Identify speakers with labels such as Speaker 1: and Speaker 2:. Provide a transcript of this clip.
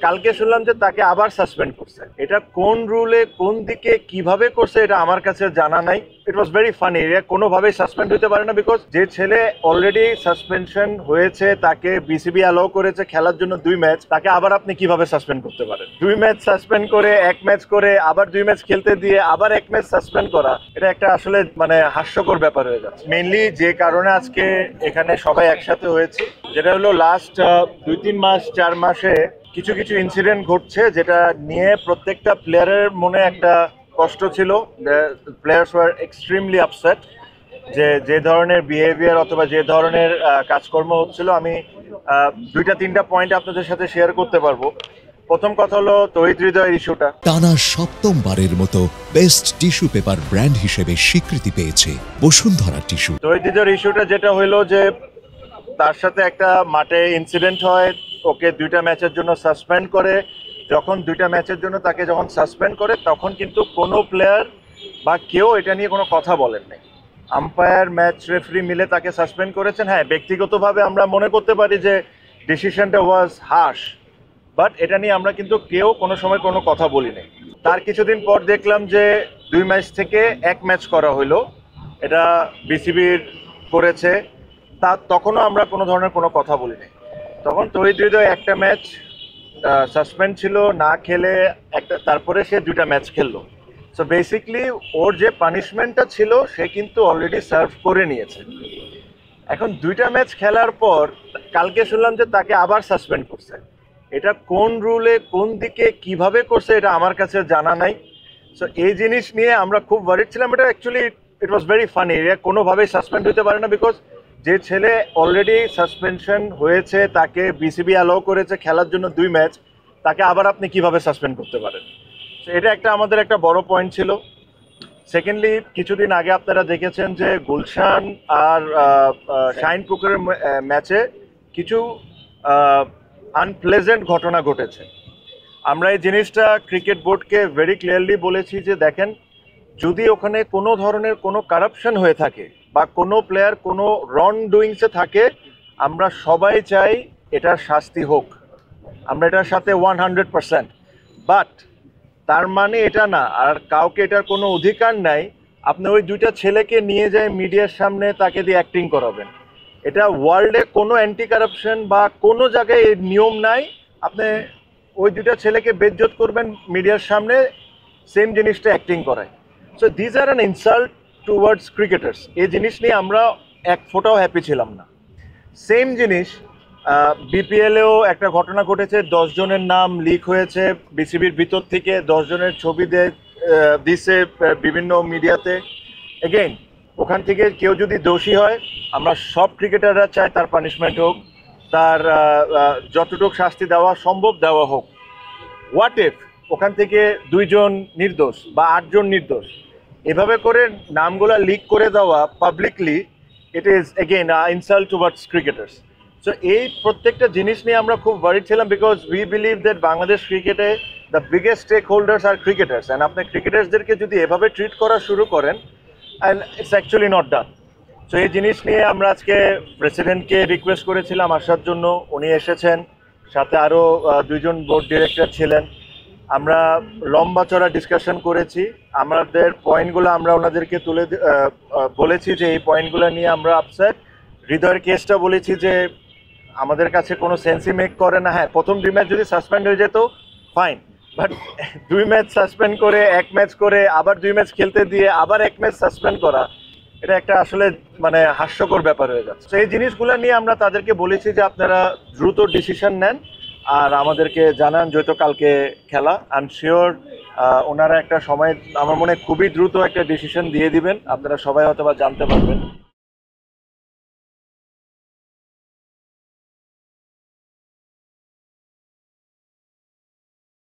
Speaker 1: কালকে শুনলাম যে তাকে আবার সাসপেন্ড করছে। এটা কোন রুলে কোন দিকে কিভাবে করছে এটা আমার কাছে জানা নাই। ইট ওয়াজ ভেরি ফানি। এটা কোনোভাবেই সাসপেন্ড হতে পারে না, বিকজ যে ছেলে অলরেডি সাসপেনশন হয়েছে, তাকে বিসিবি অ্যালাউ করেছে খেলার জন্য 2 ম্যাচ, তাকে আবার আপনি কিভাবে সাসপেন্ড করতে পারেন? 2 ম্যাচ সাসপেন্ড করে 1 ম্যাচ করে আবার 2 ম্যাচ খেলতে দিয়ে আবার 1 ম্যাচ সাসপেন্ড করা, এটা একটা আসলে হাস্যকর ব্যাপার হয়ে যাচ্ছে। মেইনলি যে কারণে আজকে এখানে সবাই একসাথে হয়েছে, যেটা হলো লাস্ট 2-3 মাস 4 মাসে কিছু কিছু ইনসিডেন্ট ঘটছে, যেটা নিয়ে প্রত্যেকটা প্লেয়ারের মনে একটা কষ্ট ছিল। প্লেয়ার্স ওয়ার এক্সট্রিমলি আপসেট যে ধরনের বিহেভিয়ার অথবা যে ধরনের কাজকর্ম হচ্ছিল। আমি 2-3টা পয়েন্ট আপনাদের সাথে শেয়ার করতে পারবো। প্রথম কথা হলো তৌহিদ হৃদয়ের ইস্যুটা।
Speaker 2: টানা সপ্তমবারের মতো বেস্ট টিস্যু পেপার ব্র্যান্ড হিসেবে স্বীকৃতি পেয়েছে বসুন্ধরা টিস্যু।
Speaker 1: তৌহিদ হৃদয়ের ইস্যুটা যেটা হইলো যে তার সাথে একটা মাঠে ইনসিডেন্ট হয়, ওকে 2টা ম্যাচের জন্য সাসপেন্ড করে। যখন 2টা ম্যাচের জন্য তাকে যখন সাসপেন্ড করে, তখন কিন্তু কোনো প্লেয়ার বা কেউ এটা নিয়ে কোনো কথা বলেন নাই। আম্পায়ার, ম্যাচ রেফারি মিলে তাকে সাসপেন্ড করেছেন। হ্যাঁ, ব্যক্তিগতভাবে আমরা মনে করতে পারি যে ডিসিশনটা ওয়াজ হার্শ, বাট এটা নিয়ে আমরা কিন্তু কেউ কোনো সময় কোনো কথা বলি নাই। তার কিছুদিন পর দেখলাম যে 2 ম্যাচ থেকে 1 ম্যাচ করা হইলো, এটা বিসিবির করেছে। তখনও আমরা কোনো ধরনের কোনো কথা বলি নাই। তখন তৌহিদ হৃদয় একটা ম্যাচ সাসপেন্ড ছিল, না খেলে তারপরে সে 2টা ম্যাচ খেললো। সো বেসিকলি ওর যে পানিশমেন্টটা ছিল সে কিন্তু অলরেডি সার্ভ করে নিয়েছে। এখন 2টা ম্যাচ খেলার পর কালকে শুনলাম যে তাকে আবার সাসপেন্ড করছে। এটা কোন রুলে কোন দিকে কিভাবে করছে এটা আমার কাছে জানা নাই। সো এই জিনিস নিয়ে আমরা খুব ওয়ারিড ছিলাম। এটা actually it was very funny. এটা কোনোভাবেই সাসপেন্ড হতে পারে না, বিকজ যে ছেলে অলরেডি সাসপেনশন হয়েছে, তাকে বিসিবি অ্যালাউ করেছে খেলার জন্য 2 ম্যাচ, তাকে আবার আপনি কিভাবে সাসপেন্ড করতে পারেন? এটা আমাদের একটা বড় পয়েন্ট ছিল। সেকেন্ডলি, কিছুদিন আগে আপনারা দেখেছেন যে গুলশান আর শাহিনপুকুরের ম্যাচে কিছু আনপ্লেজেন্ট ঘটনা ঘটেছে। আমরা এই জিনিসটা ক্রিকেট বোর্ডকে ভেরি ক্লিয়ারলি বলেছি যে দেখেন, যদি ওখানে কোনো ধরনের কোনো কারাপশন হয়ে থাকে বা কোনো প্লেয়ার কোনো রং ডুইংসে থাকে, আমরা সবাই চাই এটার শাস্তি হোক, আমরা এটার সাথে 100%। বাট তার মানে এটা না আর কাউকে এটার কোনো অধিকার নাই আপনি ওই 2টা ছেলেকে নিয়ে যায় মিডিয়ার সামনে তাকে দিয়ে অ্যাক্টিং করাবেন। এটা ওয়ার্ল্ডে কোনো অ্যান্টি কারাপশন বা কোনো জায়গায় এই নিয়ম নাই। আপনি ওই 2টা ছেলেকে বেজ্জত করবেন মিডিয়ার সামনে, সেম জিনিসটা অ্যাক্টিং করায়। So this are an insult towards cricketers. এই জিনিস নিয়ে আমরা এক ফোঁটাও হ্যাপি ছিলাম না। সেম জিনিস বিপিএলেও একটা ঘটনা ঘটেছে। 10 জনের নাম লিক হয়েছে বিসিবির ভিতর থেকে, 10 জনের ছবি দিছে বিভিন্ন মিডিয়াতে। এগেইন, ওখান থেকে কেউ যদি দোষী হয়, আমরা সব ক্রিকেটাররা চাই তার পানিশমেন্ট হোক, তার যতটুকু শাস্তি দেওয়া সম্ভব দেওয়া হোক। হোয়াট ইফ ওখান থেকে 2 জন নির্দোষ বা 8 জন নির্দোষ, এভাবে করে নামগুলা লিক করে দেওয়া publicly, it is again insult towards cricketers. So এই প্রত্যেকটা জিনিস নিয়ে আমরা খুব ওয়ারিড ছিলাম, because we believe that Bangladesh ক্রিকেটে দ্য বিগেস্ট স্টেক হোল্ডার্স আর ক্রিকেটার্স। অ্যান্ড আপনি ক্রিকেটার্সদেরকে যদি এভাবে ট্রিট করা শুরু করেন, and it's actually not done. So এই জিনিস নিয়ে আমরা আজকে প্রেসিডেন্টকে রিকোয়েস্ট করেছিলাম আসার জন্য, উনি এসেছেন, সাথে আরও 2 জন বোর্ড ডিরেক্টর ছিলেন। আমরা লম্বা চড়া ডিসকাশন করেছি, আমাদের পয়েন্টগুলো আমরা ওনাদেরকে বলেছি যে এই পয়েন্টগুলো নিয়ে আমরা আপসেট। হৃদয়ের কেসটা বলেছি যে আমাদের কাছে কোনো সেন্সই মেক করে না। হ্যাঁ, প্রথম 2 ম্যাচ যদি সাসপেন্ড হয়ে যেত ফাইন, বাট 2 ম্যাচ সাসপেন্ড করে 1 ম্যাচ করে আবার 2 ম্যাচ খেলতে দিয়ে আবার 1 ম্যাচ সাসপেন্ড করা, এটা একটা আসলে হাস্যকর ব্যাপার হয়ে যাচ্ছে। তো এই জিনিসগুলো নিয়ে আমরা তাদেরকে বলেছি যে আপনারা দ্রুত ডিসিশন নেন আর আমাদেরকে জানান, যেহেতু কালকে খেলা। আই এম শিওর ওনারা একটা সময় আমার মনে খুবই দ্রুত একটা ডিসিশন দিয়ে দিবেন, আপনারা সবাই হয়তো বা জানতে পারবেন।